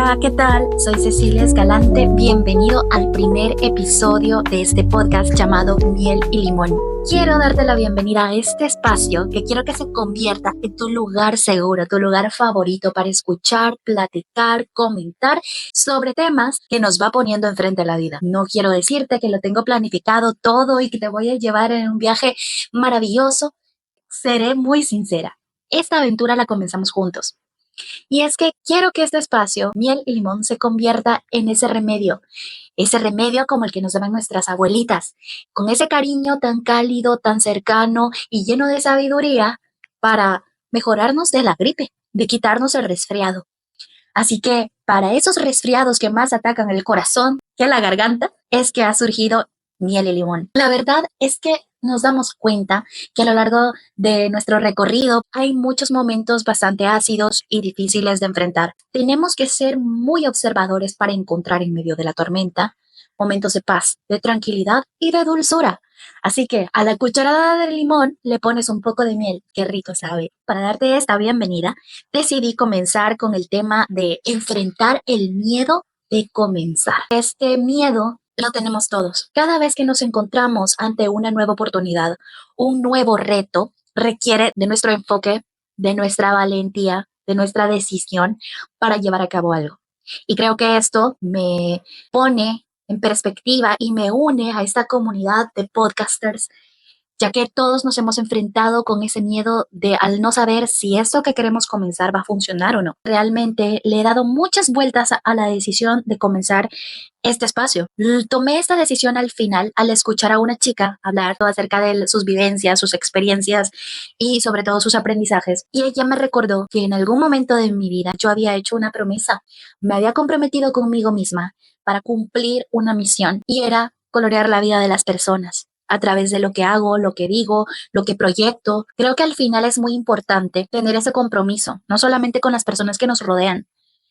Hola, ¿qué tal? Soy Cecilia Escalante. Bienvenido al primer episodio de este podcast llamado Miel y Limón. Quiero darte la bienvenida a este espacio que quiero que se convierta en tu lugar seguro, tu lugar favorito para escuchar, platicar, comentar sobre temas que nos va poniendo enfrente a la vida. No quiero decirte que lo tengo planificado todo y que te voy a llevar en un viaje maravilloso. Seré muy sincera. Esta aventura la comenzamos juntos. Y es que quiero que este espacio, Miel y Limón, se convierta en ese remedio como el que nos daban nuestras abuelitas, con ese cariño tan cálido, tan cercano y lleno de sabiduría para mejorarnos de la gripe, de quitarnos el resfriado. Así que para esos resfriados que más atacan el corazón que la garganta, es que ha surgido Miel y Limón. La verdad es que nos damos cuenta que a lo largo de nuestro recorrido hay muchos momentos bastante ácidos y difíciles de enfrentar. Tenemos que ser muy observadores para encontrar en medio de la tormenta momentos de paz, de tranquilidad y de dulzura. Así que a la cucharada de limón le pones un poco de miel, qué rico sabe. Para darte esta bienvenida, decidí comenzar con el tema de enfrentar el miedo de comenzar. Este miedo lo tenemos todos. Cada vez que nos encontramos ante una nueva oportunidad, un nuevo reto, requiere de nuestro enfoque, de nuestra valentía, de nuestra decisión para llevar a cabo algo. Y creo que esto me pone en perspectiva y me une a esta comunidad de podcasters, ya que todos nos hemos enfrentado con ese miedo de al no saber si esto que queremos comenzar va a funcionar o no. Realmente le he dado muchas vueltas a la decisión de comenzar este espacio. Tomé esta decisión al final al escuchar a una chica hablar acerca de sus vivencias, sus experiencias y sobre todo sus aprendizajes. Y ella me recordó que en algún momento de mi vida yo había hecho una promesa, me había comprometido conmigo misma para cumplir una misión y era colorear la vida de las personas a través de lo que hago, lo que digo, lo que proyecto. Creo que al final es muy importante tener ese compromiso, no solamente con las personas que nos rodean,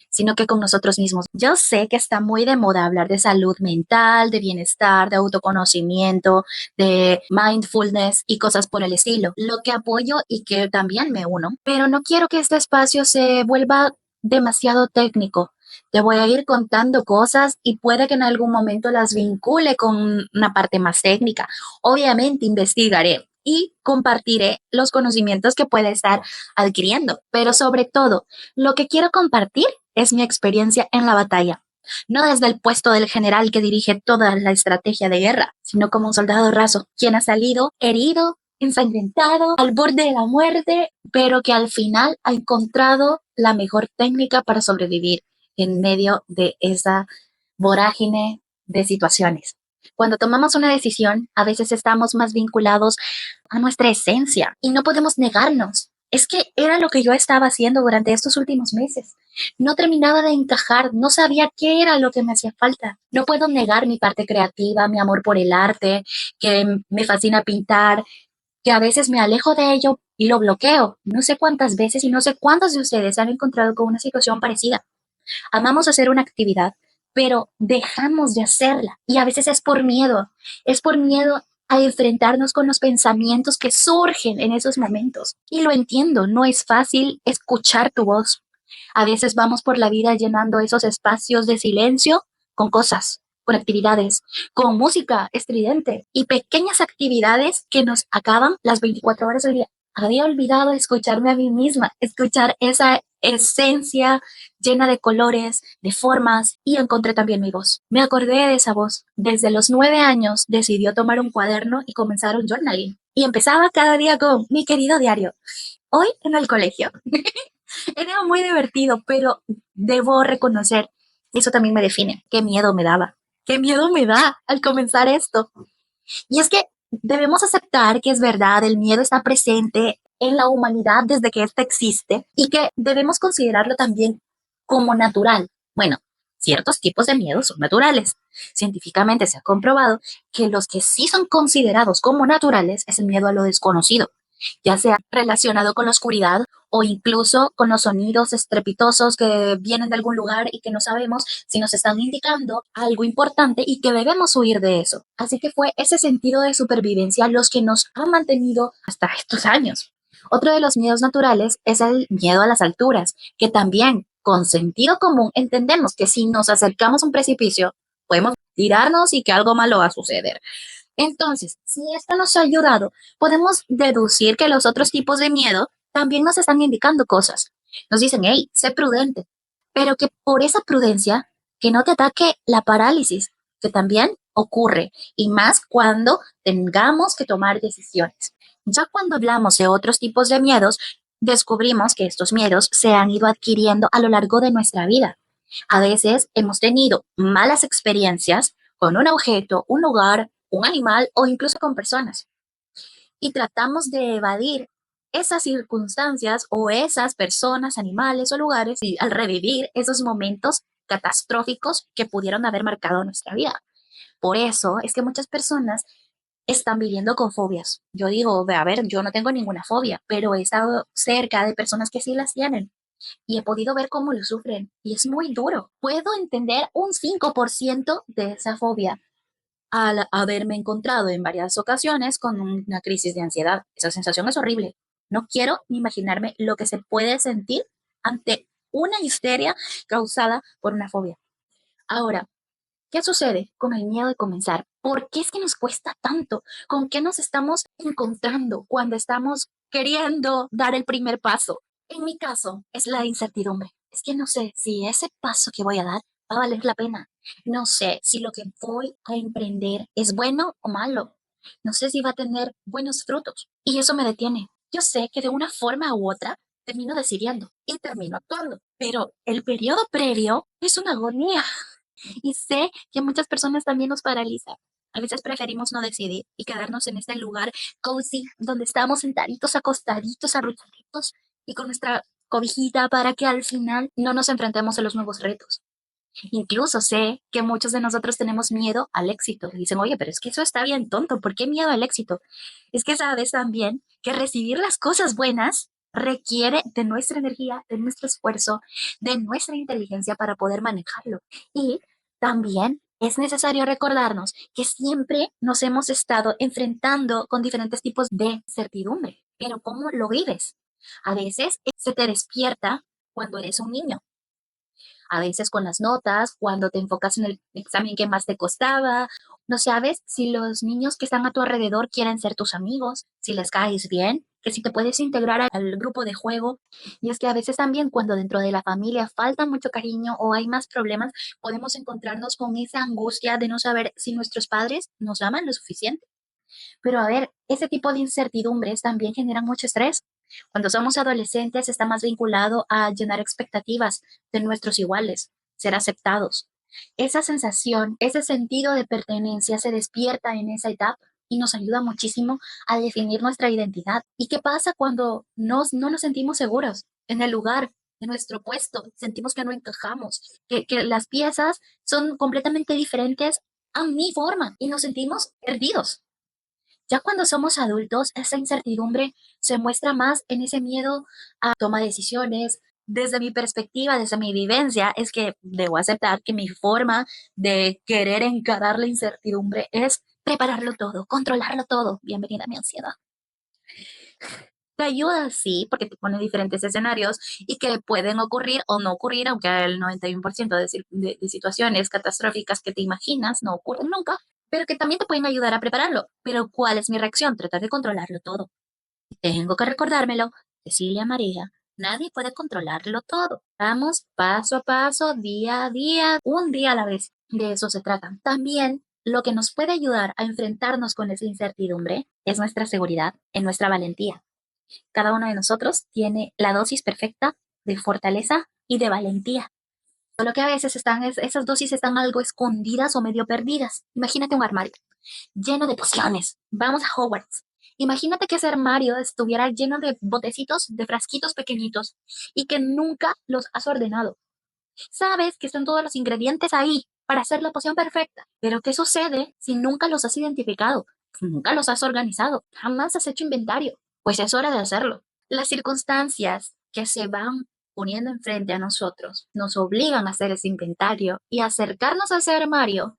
sino que con nosotros mismos. Yo sé que está muy de moda hablar de salud mental, de bienestar, de autoconocimiento, de mindfulness y cosas por el estilo, lo que apoyo y que también me uno, pero no quiero que este espacio se vuelva demasiado técnico. Te voy a ir contando cosas y puede que en algún momento las vincule con una parte más técnica. Obviamente investigaré y compartiré los conocimientos que pueda estar adquiriendo, pero sobre todo, lo que quiero compartir es mi experiencia en la batalla, no desde el puesto del general que dirige toda la estrategia de guerra, sino como un soldado raso, quien ha salido herido, ensangrentado, al borde de la muerte, pero que al final ha encontrado la mejor técnica para sobrevivir en medio de esa vorágine de situaciones. Cuando tomamos una decisión, a veces estamos más vinculados a nuestra esencia y no podemos negarnos. Es que era lo que yo estaba haciendo durante estos últimos meses. No terminaba de encajar, no sabía qué era lo que me hacía falta. No puedo negar mi parte creativa, mi amor por el arte, que me fascina pintar, que a veces me alejo de ello y lo bloqueo. No sé cuántas veces y no sé cuántos de ustedes se han encontrado con una situación parecida. Amamos hacer una actividad, pero dejamos de hacerla y a veces es por miedo a enfrentarnos con los pensamientos que surgen en esos momentos. Y lo entiendo, no es fácil escuchar tu voz. A veces vamos por la vida llenando esos espacios de silencio con cosas, con actividades, con música estridente y pequeñas actividades que nos acaban las 24 horas del día. Había olvidado escucharme a mí misma, escuchar esa esencia llena de colores, de formas, y encontré también mi voz. Me acordé de esa voz. Desde los 9 años decidió tomar un cuaderno y comenzar un journaling. Y empezaba cada día con mi querido diario. Hoy en el colegio. Era muy divertido, pero debo reconocer, eso también me define, qué miedo me daba. Qué miedo me da al comenzar esto. Y es que debemos aceptar que es verdad, el miedo está presente en la humanidad desde que ésta existe y que debemos considerarlo también como natural. Bueno, ciertos tipos de miedo son naturales. Científicamente se ha comprobado que los que sí son considerados como naturales es el miedo a lo desconocido, ya sea relacionado con la oscuridad o incluso con los sonidos estrepitosos que vienen de algún lugar y que no sabemos si nos están indicando algo importante y que debemos huir de eso. Así que fue ese sentido de supervivencia los que nos ha mantenido hasta estos años. Otro de los miedos naturales es el miedo a las alturas, que también con sentido común entendemos que si nos acercamos a un precipicio, podemos tirarnos y que algo malo va a suceder. Entonces, si esto nos ha ayudado, podemos deducir que los otros tipos de miedo también nos están indicando cosas. Nos dicen, hey, sé prudente, pero que por esa prudencia, que no te ataque la parálisis, que también ocurre, y más cuando tengamos que tomar decisiones. Ya cuando hablamos de otros tipos de miedos, descubrimos que estos miedos se han ido adquiriendo a lo largo de nuestra vida. A veces hemos tenido malas experiencias con un objeto, un lugar, un animal o incluso con personas. Y tratamos de evadir esas circunstancias o esas personas, animales o lugares y al revivir esos momentos catastróficos que pudieron haber marcado nuestra vida. Por eso es que muchas personas están viviendo con fobias. Yo digo, a ver, yo no tengo ninguna fobia, pero he estado cerca de personas que sí las tienen y he podido ver cómo lo sufren y es muy duro. Puedo entender un 5% de esa fobia al haberme encontrado en varias ocasiones con una crisis de ansiedad. Esa sensación es horrible. No quiero ni imaginarme lo que se puede sentir ante una histeria causada por una fobia. Ahora, ¿qué sucede con el miedo de comenzar? ¿Por qué es que nos cuesta tanto? ¿Con qué nos estamos encontrando cuando estamos queriendo dar el primer paso? En mi caso, es la incertidumbre. Es que no sé si ese paso que voy a dar va a valer la pena. No sé si lo que voy a emprender es bueno o malo. No sé si va a tener buenos frutos. Y eso me detiene. Yo sé que de una forma u otra termino decidiendo y termino actuando. Pero el periodo previo es una agonía. Y sé que a muchas personas también nos paraliza. A veces preferimos no decidir y quedarnos en este lugar cozy donde estamos sentaditos, acostaditos, arrulladitos y con nuestra cobijita para que al final no nos enfrentemos a los nuevos retos. Incluso sé que muchos de nosotros tenemos miedo al éxito. Y dicen, oye, pero es que eso está bien tonto. ¿Por qué miedo al éxito? Es que sabes también que recibir las cosas buenas requiere de nuestra energía, de nuestro esfuerzo, de nuestra inteligencia para poder manejarlo. Y también es necesario recordarnos que siempre nos hemos estado enfrentando con diferentes tipos de certidumbre. Pero ¿cómo lo vives? A veces se te despierta cuando eres un niño, a veces con las notas, cuando te enfocas en el examen que más te costaba. No sabes si los niños que están a tu alrededor quieren ser tus amigos, si les caes bien, que si te puedes integrar al grupo de juego. Y es que a veces también cuando dentro de la familia falta mucho cariño o hay más problemas, podemos encontrarnos con esa angustia de no saber si nuestros padres nos aman lo suficiente. Pero a ver, ese tipo de incertidumbres también generan mucho estrés. Cuando somos adolescentes está más vinculado a llenar expectativas de nuestros iguales, ser aceptados. Esa sensación, ese sentido de pertenencia se despierta en esa etapa y nos ayuda muchísimo a definir nuestra identidad. ¿Y qué pasa cuando no nos sentimos seguros en el lugar, en nuestro puesto? Sentimos que no encajamos, que las piezas son completamente diferentes a mi forma y nos sentimos perdidos. Ya cuando somos adultos, esa incertidumbre se muestra más en ese miedo a tomar decisiones. Desde mi perspectiva, desde mi vivencia, es que debo aceptar que mi forma de querer encarar la incertidumbre es prepararlo todo, controlarlo todo. Bienvenida a mi ansiedad. Te ayuda, sí, porque te pone diferentes escenarios y que pueden ocurrir o no ocurrir, aunque el 91% de situaciones catastróficas que te imaginas no ocurren nunca, pero que también te pueden ayudar a prepararlo. Pero ¿cuál es mi reacción? Tratar de controlarlo todo. Tengo que recordármelo, Cecilia María, nadie puede controlarlo todo. Vamos paso a paso, día a día, un día a la vez. De eso se trata. También lo que nos puede ayudar a enfrentarnos con esa incertidumbre es nuestra seguridad, en nuestra valentía. Cada uno de nosotros tiene la dosis perfecta de fortaleza y de valentía. Solo que a veces esas dosis están algo escondidas o medio perdidas. Imagínate un armario lleno de pociones. Vamos a Hogwarts. Imagínate que ese armario estuviera lleno de botecitos, de frasquitos pequeñitos y que nunca los has ordenado. Sabes que están todos los ingredientes ahí para hacer la poción perfecta. Pero ¿qué sucede si nunca los has identificado? Nunca los has organizado. Jamás has hecho inventario. Pues es hora de hacerlo. Las circunstancias que se van poniendo enfrente a nosotros nos obligan a hacer ese inventario y acercarnos a ese armario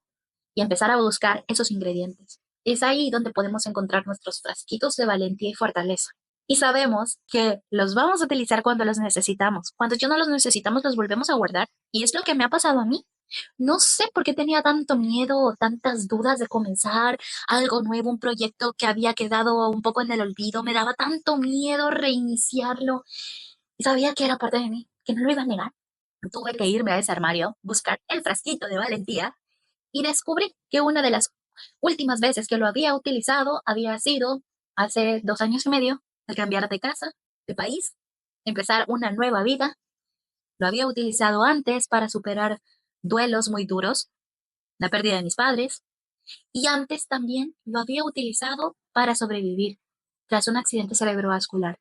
y empezar a buscar esos ingredientes. Es ahí donde podemos encontrar nuestros frasquitos de valentía y fortaleza. Y sabemos que los vamos a utilizar cuando los necesitamos. Cuando ya no los necesitamos, los volvemos a guardar. Y es lo que me ha pasado a mí. No sé por qué tenía tanto miedo o tantas dudas de comenzar algo nuevo, un proyecto que había quedado un poco en el olvido. Me daba tanto miedo reiniciarlo. Y sabía que era parte de mí, que no lo iba a negar. Tuve que irme a ese armario, buscar el frasquito de valentía y descubrí que una de las últimas veces que lo había utilizado había sido hace 2 años y medio, al cambiar de casa, de país, empezar una nueva vida. Lo había utilizado antes para superar duelos muy duros, la pérdida de mis padres, y antes también lo había utilizado para sobrevivir tras un accidente cerebrovascular.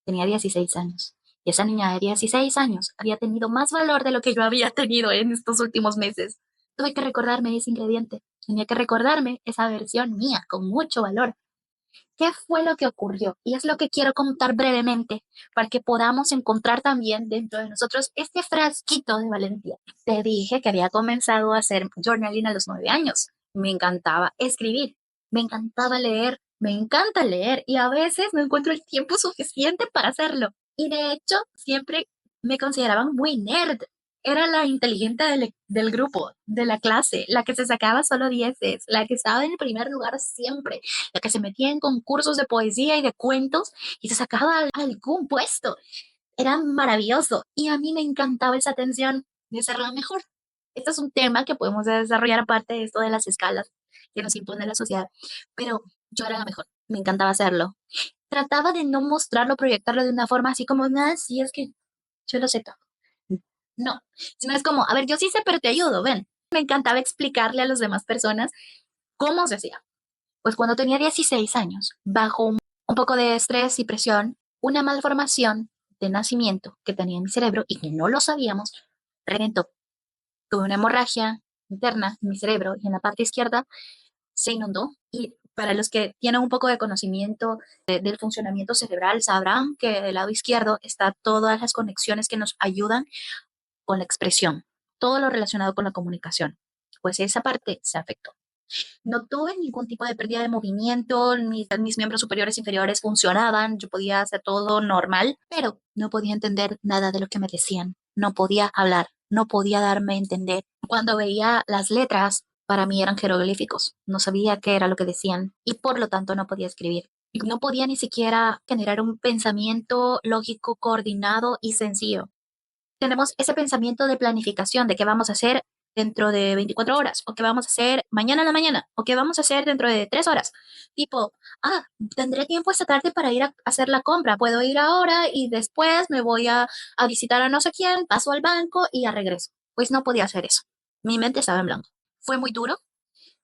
Tenía 16 años. Y esa niña de 16 años había tenido más valor de lo que yo había tenido en estos últimos meses. Tuve que recordarme ese ingrediente. Tenía que recordarme esa versión mía con mucho valor. ¿Qué fue lo que ocurrió? Y es lo que quiero contar brevemente para que podamos encontrar también dentro de nosotros este frasquito de valentía. Te dije que había comenzado a hacer journaling a los 9 años. Me encantaba escribir, me encantaba leer, me encanta leer y a veces no encuentro el tiempo suficiente para hacerlo. Y de hecho, siempre me consideraban muy nerd. Era la inteligente del grupo, de la clase, la que se sacaba solo dieces, la que estaba en el primer lugar siempre, la que se metía en concursos de poesía y de cuentos y se sacaba algún puesto. Era maravilloso y a mí me encantaba esa atención de ser la mejor. Este es un tema que podemos desarrollar aparte de esto de las escalas que nos impone la sociedad, pero yo era la mejor, me encantaba hacerlo. Trataba de no mostrarlo, proyectarlo de una forma así como, nada, sí, es que yo lo sé todo. No, sino es como, a ver, yo sí sé, pero te ayudo, ven. Me encantaba explicarle a las demás personas cómo se hacía. Pues cuando tenía 16 años, bajo un poco de estrés y presión, una malformación de nacimiento que tenía en mi cerebro y que no lo sabíamos, reventó. Tuve una hemorragia interna en mi cerebro y en la parte izquierda se inundó. Y para los que tienen un poco de conocimiento del funcionamiento cerebral, sabrán que del lado izquierdo están todas las conexiones que nos ayudan con la expresión, todo lo relacionado con la comunicación. Pues esa parte se afectó. No tuve ningún tipo de pérdida de movimiento, mis miembros superiores e inferiores funcionaban, yo podía hacer todo normal, pero no podía entender nada de lo que me decían, no podía hablar, no podía darme a entender. Cuando veía las letras, para mí eran jeroglíficos, no sabía qué era lo que decían y por lo tanto no podía escribir. No podía ni siquiera generar un pensamiento lógico, coordinado y sencillo. Tenemos ese pensamiento de planificación de qué vamos a hacer dentro de 24 horas, o qué vamos a hacer mañana en la mañana, o qué vamos a hacer dentro de 3 horas. Tipo, tendré tiempo esta tarde para ir a hacer la compra, puedo ir ahora y después me voy a visitar a no sé quién, paso al banco y ya regreso. Pues no podía hacer eso. Mi mente estaba en blanco. Fue muy duro,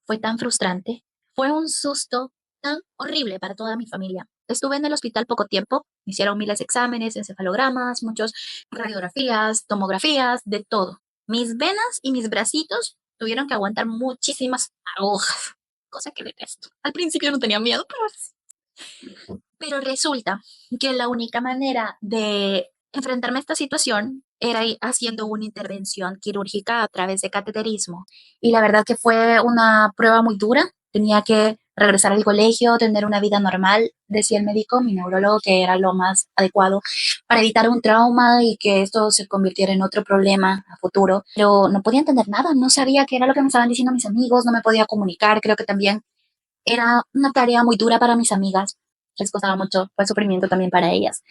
fue tan frustrante, fue un susto tan horrible para toda mi familia. Estuve en el hospital poco tiempo, me hicieron miles de exámenes, encefalogramas, muchas radiografías, tomografías, de todo. Mis venas y mis bracitos tuvieron que aguantar muchísimas agujas, cosa que detesto. Al principio no tenía miedo, pero resulta que la única manera de enfrentarme a esta situación era haciendo una intervención quirúrgica a través de cateterismo. Y la verdad que fue una prueba muy dura. Tenía que regresar al colegio, tener una vida normal, decía el médico, mi neurólogo, que era lo más adecuado para evitar un trauma y que esto se convirtiera en otro problema a futuro. Pero no podía entender nada, no sabía qué era lo que me estaban diciendo mis amigos, no me podía comunicar. Creo que también era una tarea muy dura para mis amigas, les costaba mucho, fue sufrimiento también para ellas.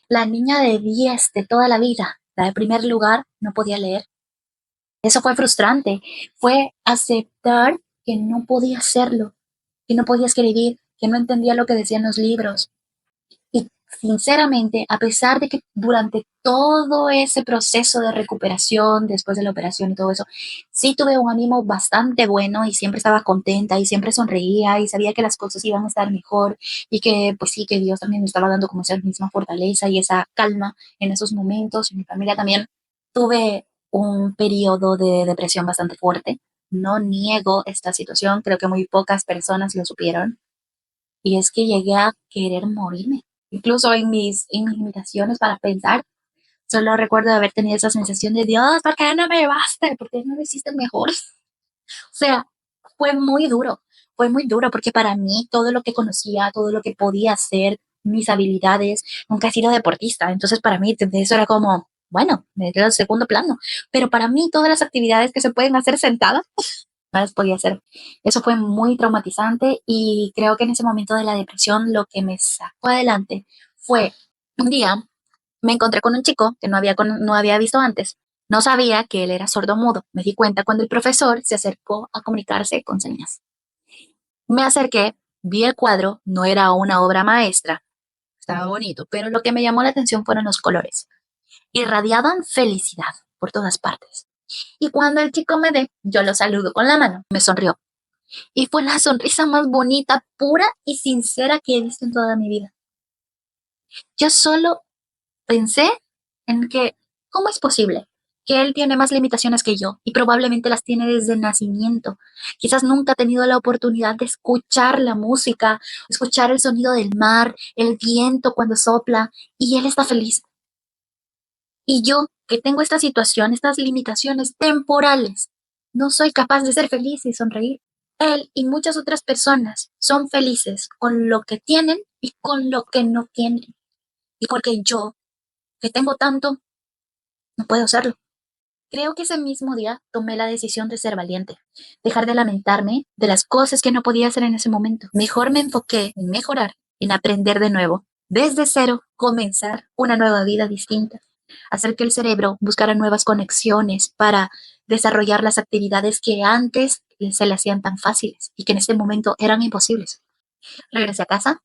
La niña de 10 de toda la vida, la de primer lugar, no podía leer. Eso fue frustrante, fue aceptar que no podía hacerlo, que no podía escribir, que no entendía lo que decían los libros. Y sinceramente, a pesar de que durante todo ese proceso de recuperación, después de la operación y todo eso, sí tuve un ánimo bastante bueno y siempre estaba contenta y siempre sonreía y sabía que las cosas iban a estar mejor y que pues sí, que Dios también me estaba dando como esa misma fortaleza y esa calma en esos momentos. Y mi familia también. Tuve un periodo de depresión bastante fuerte. No niego esta situación, creo que muy pocas personas lo supieron. Y es que llegué a querer morirme. Incluso en mis limitaciones para pensar, solo recuerdo haber tenido esa sensación de Dios, ¿por qué no me basta? ¿Por qué no lo hiciste mejor? O sea, fue muy duro porque para mí todo lo que conocía, todo lo que podía hacer, mis habilidades, nunca he sido deportista, entonces para mí eso era como, bueno, era el segundo plano, pero para mí todas las actividades que se pueden hacer sentada, no las podía hacer. Eso fue muy traumatizante y creo que en ese momento de la depresión lo que me sacó adelante fue un día me encontré con un chico que no había visto antes. No sabía que él era sordomudo. Me di cuenta cuando el profesor se acercó a comunicarse con señas. Me acerqué, vi el cuadro, no era una obra maestra, estaba bonito, pero lo que me llamó la atención fueron los colores. Irradiaban felicidad por todas partes. Y cuando el chico me ve, yo lo saludo con la mano, me sonrió. Y fue la sonrisa más bonita, pura y sincera que he visto en toda mi vida. Yo solo pensé en que, ¿cómo es posible que él tiene más limitaciones que yo y probablemente las tiene desde el nacimiento? Quizás nunca ha tenido la oportunidad de escuchar la música, escuchar el sonido del mar, el viento cuando sopla, y él está feliz. Y yo, que tengo esta situación, estas limitaciones temporales, no soy capaz de ser feliz y sonreír. Él y muchas otras personas son felices con lo que tienen y con lo que no tienen. Y porque yo, que tengo tanto, no puedo hacerlo. Creo que ese mismo día tomé la decisión de ser valiente, dejar de lamentarme de las cosas que no podía hacer en ese momento. Mejor me enfoqué en mejorar, en aprender de nuevo, desde cero, comenzar una nueva vida distinta, hacer que el cerebro buscara nuevas conexiones para desarrollar las actividades que antes se le hacían tan fáciles y que en este momento eran imposibles. Regresé a casa,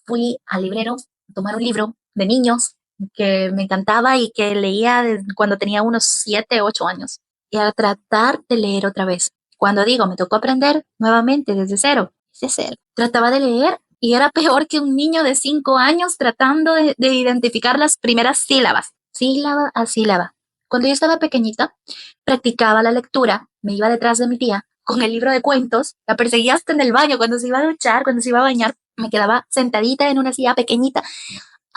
fui al librero a tomar un libro de niños que me encantaba y que leía cuando tenía unos 7, 8 años. Y a tratar de leer otra vez. Cuando digo, me tocó aprender nuevamente desde cero. Trataba de leer y era peor que un niño de 5 años tratando de identificar las primeras sílabas, sílaba a sílaba. Cuando yo estaba pequeñita, practicaba la lectura, me iba detrás de mi tía con el libro de cuentos, la perseguía hasta en el baño, cuando se iba a duchar, cuando se iba a bañar, me quedaba sentadita en una silla pequeñita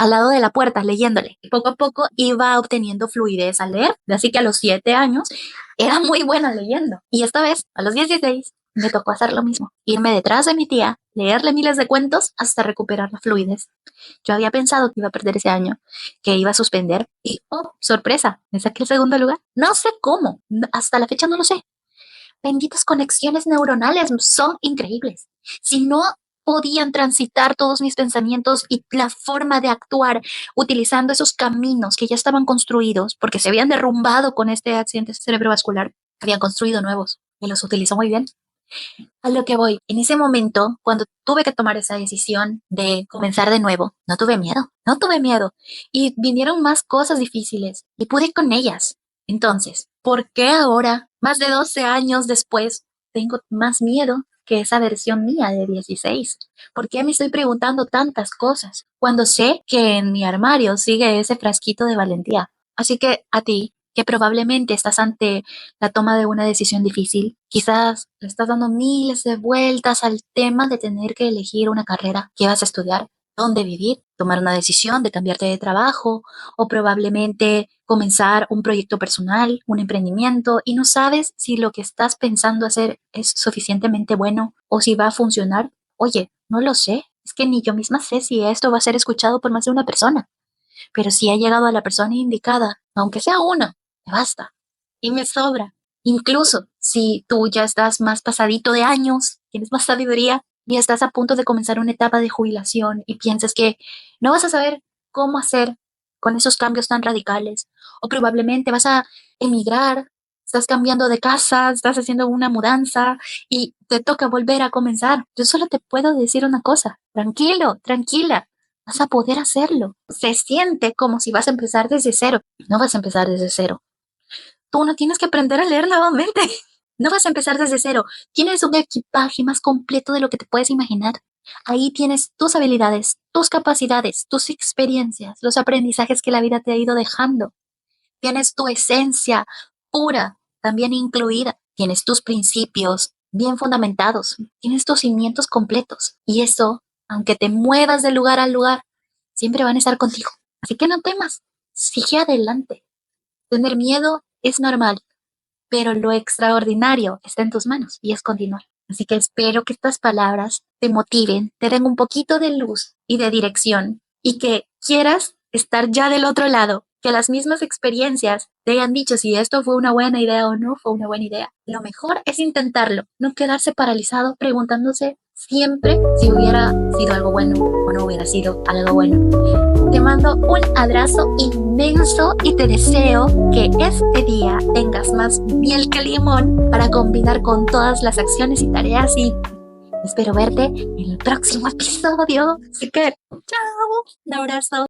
al lado de la puerta leyéndole. Poco a poco iba obteniendo fluidez al leer, así que a los 7 años era muy buena leyendo. Y esta vez, a los 16, me tocó hacer lo mismo, irme detrás de mi tía, leerle miles de cuentos hasta recuperar la fluidez. Yo había pensado que iba a perder ese año, que iba a suspender y, oh, sorpresa, me saqué el segundo lugar. No sé cómo, hasta la fecha no lo sé. Benditas conexiones neuronales son increíbles. Si no podían transitar todos mis pensamientos y la forma de actuar utilizando esos caminos que ya estaban construidos, porque se habían derrumbado con este accidente cerebrovascular, habían construido nuevos y los utilizó muy bien. A lo que voy, en ese momento, cuando tuve que tomar esa decisión de comenzar de nuevo, no tuve miedo. Y vinieron más cosas difíciles y pude con ellas. Entonces, ¿por qué ahora, más de 12 años después, tengo más miedo que esa versión mía de 16? ¿Por qué me estoy preguntando tantas cosas cuando sé que en mi armario sigue ese frasquito de valentía? Así que a ti, que probablemente estás ante la toma de una decisión difícil, quizás le estás dando miles de vueltas al tema de tener que elegir una carrera, qué vas a estudiar, dónde vivir, tomar una decisión de cambiarte de trabajo o probablemente comenzar un proyecto personal, un emprendimiento y no sabes si lo que estás pensando hacer es suficientemente bueno o si va a funcionar. Oye, no lo sé, es que ni yo misma sé si esto va a ser escuchado por más de una persona, pero si ha llegado a la persona indicada, aunque sea una, me basta y me sobra. Incluso si tú ya estás más pasadito de años, tienes más sabiduría y estás a punto de comenzar una etapa de jubilación y piensas que no vas a saber cómo hacer con esos cambios tan radicales, o probablemente vas a emigrar, estás cambiando de casa, estás haciendo una mudanza y te toca volver a comenzar. Yo solo te puedo decir una cosa, tranquilo, tranquila, vas a poder hacerlo. Se siente como si vas a empezar desde cero. No vas a empezar desde cero. Tú no tienes que aprender a leer nuevamente. No vas a empezar desde cero. Tienes un equipaje más completo de lo que te puedes imaginar. Ahí tienes tus habilidades, tus capacidades, tus experiencias, los aprendizajes que la vida te ha ido dejando. Tienes tu esencia pura, también incluida. Tienes tus principios bien fundamentados. Tienes tus cimientos completos. Y eso, aunque te muevas de lugar a lugar, siempre van a estar contigo. Así que no temas. Sigue adelante. Tener miedo es normal, pero lo extraordinario está en tus manos y es continuar. Así que espero que estas palabras te motiven, te den un poquito de luz y de dirección y que quieras estar ya del otro lado, que las mismas experiencias te hayan dicho si esto fue una buena idea o no fue una buena idea. Lo mejor es intentarlo, no quedarse paralizado preguntándose siempre si hubiera sido algo bueno o no hubiera sido algo bueno. Te mando un abrazo inmenso y te deseo que este día tengas más miel que limón para combinar con todas las acciones y tareas y espero verte en el próximo episodio. Así que, chao, un abrazo.